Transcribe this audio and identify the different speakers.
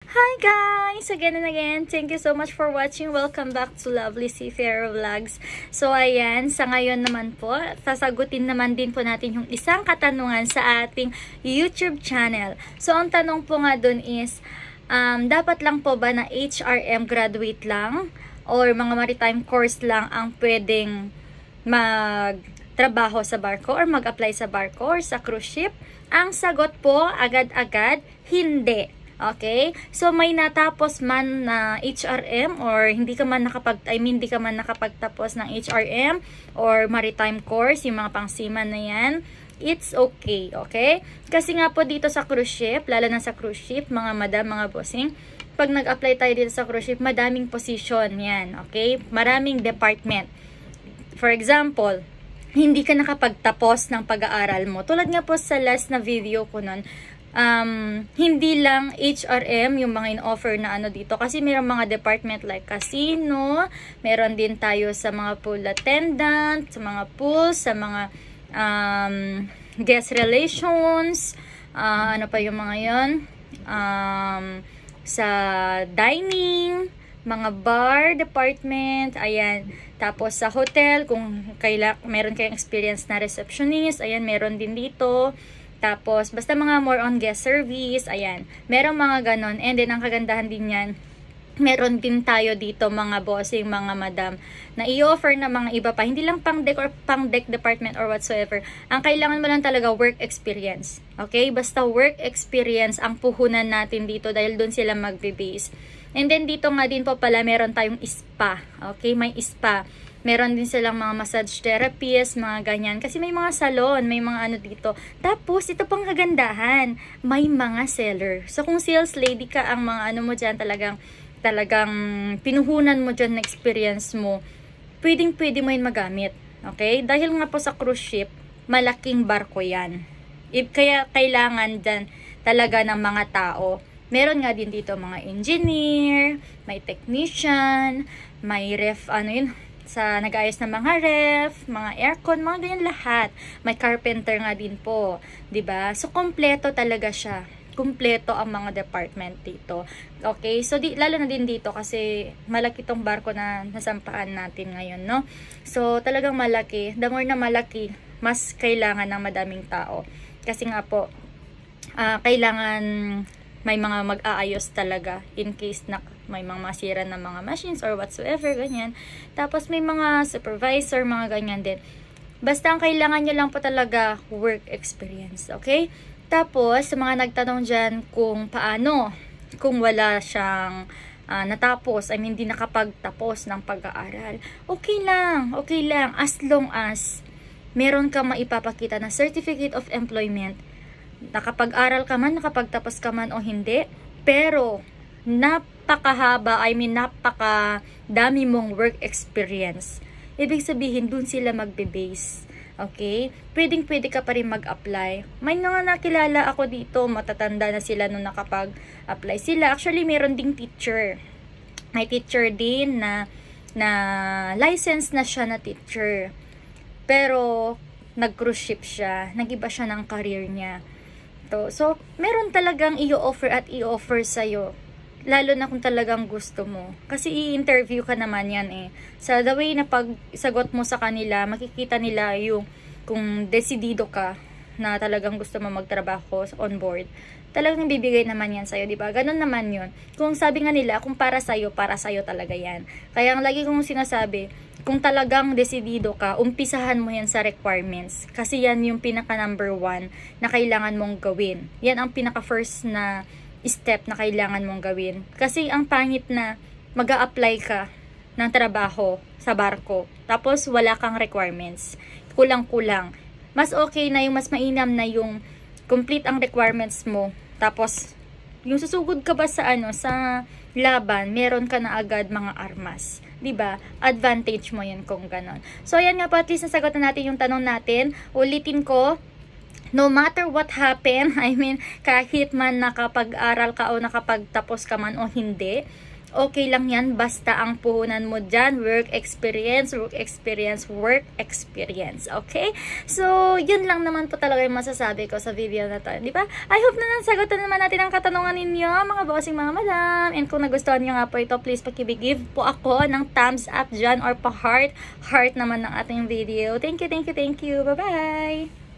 Speaker 1: Hi guys! Again and again, thank you so much for watching. Welcome back to Lovely Seafarer Vlogs. So ayan, sa ngayon naman po, sasagutin naman din po natin yung isang katanungan sa ating YouTube channel. So ang tanong po nga dun is, dapat lang po ba na HRM graduate lang or mga maritime course lang ang pwedeng magtrabaho sa barko or mag-apply sa barko or sa cruise ship? Ang sagot po, agad-agad, hindi. Okay? So may natapos man na HRM or hindi ka man nakapagtapos ng HRM or maritime course, yung mga pangsiman na yan, it's okay, okay? Kasi nga po dito sa cruise ship, lalo na sa cruise ship, mga madam, mga bossing, pag nag-apply tayo dito sa cruise ship, madaming position yan, okay? Maraming department. For example, hindi ka nakapagtapos ng pag-aaral mo. Tulad nga po sa last na video ko nun, hindi lang HRM yung mga in-offer na ano dito. Kasi mayroong mga department like casino, meron din tayo sa mga pool attendant, sa mga pools, sa mga guest relations, ano pa yung mga yon, sa dining, mga bar department, ayan. Tapos sa hotel, kung meron kayong experience na receptionist, ayan, meron din dito. Tapos, basta mga more on guest service, ayan. Merong mga ganon. And then, ang kagandahan din yan, meron din tayo dito mga bossing, mga madam, na i-offer na mga iba pa. Hindi lang pang deck or pang deck department or whatsoever. Ang kailangan mo lang talaga work experience. Okay? Basta work experience ang puhunan natin dito dahil doon sila magbe-base. And then, dito nga din po pala, meron tayong spa. Okay? May spa. Meron din silang mga massage therapist, mga ganyan. Kasi may mga salon, may mga ano dito. Tapos, ito pang kagandahan, may mga seller. So, kung sales lady ka, ang mga ano mo dyan, talagang pinuhunan mo dyan na experience mo, pwedeng-pwede mo yun magamit. Okay? Dahil nga po sa cruise ship, malaking barko yan. Kaya kailangan dyan talaga ng mga tao. Meron nga din dito mga engineer, may technician, may sa nag-ayos ng mga ref, mga aircon, mga ganyan lahat. May carpenter nga din po, 'di ba? So kompleto talaga siya. Kompleto ang mga department dito. Okay? So lalo na din dito kasi malaki tong barko na nasampahan natin ngayon, no? So talagang malaki. The more na malaki, mas kailangan ng madaming tao. Kasi nga po kailangan may mga mag-aayos talaga in case na may mga masira na mga machines or whatsoever, ganyan. Tapos may mga supervisor, mga ganyan din. Basta ang kailangan nyo lang po talaga work experience, okay? Tapos, sa mga nagtanong dyan kung paano, kung wala siyang natapos, hindi nakapagtapos ng pag-aaral, okay lang, as long as meron ka maipapakita na Certificate of Employment, nakapag-aral ka man, nakapagtapos ka man o hindi, pero napakadami mong work experience. Ibig sabihin, dun sila magbe-base. Okay? Pwedeng-pwede ka pa rin mag-apply. May mga nakilala ako dito, matatanda na sila nung nakapag-apply sila. Actually, meron ding teacher. May teacher din na license na siya na teacher. Pero, nag-cruise ship siya. Nag-iba siya ng career niya. So, meron talagang i-offer at i-offer sa'yo. Lalo na kung talagang gusto mo. Kasi i-interview ka naman yan eh. Sa the way na pag-sagot mo sa kanila, makikita nila yung kung desidido ka na talagang gusto mo magtrabaho on board. Talagang bibigay naman yan sa'yo, diba? Ganun naman yun. Kung sabi nga nila, kung para sa'yo talaga yan. Kaya ang lagi kong sinasabi, kung talagang desidido ka, umpisahan mo yan sa requirements. Kasi yan yung pinaka number 1 na kailangan mong gawin. Yan ang pinaka first na step na kailangan mong gawin. Kasi ang pangit na mag-a-apply ka ng trabaho sa barko, tapos wala kang requirements. Kulang-kulang. Mas okay na yung mas mainam na yung complete ang requirements mo. Tapos, yung susugod ka ba sa sa laban, meron ka na agad mga armas. 'Di ba? Advantage mo 'yun kung ganon. So, ayan nga po, at least nasagot na natin yung tanong natin. Ulitin ko, no matter what happen, kahit man nakapag-aral ka o nakapagtapos ka man o hindi, okay lang yan, basta ang puhunan mo dyan, work experience, okay? So, yun lang naman po talaga yung masasabi ko sa video na to, di ba? I hope na nasagutan naman natin ang katanungan ninyo, mga bossing, mga madam. And kung nagustuhan nyo nga po ito, please pakibig-give po ako ng thumbs up dyan or pa-heart naman ng ating video. Thank you. Bye-bye!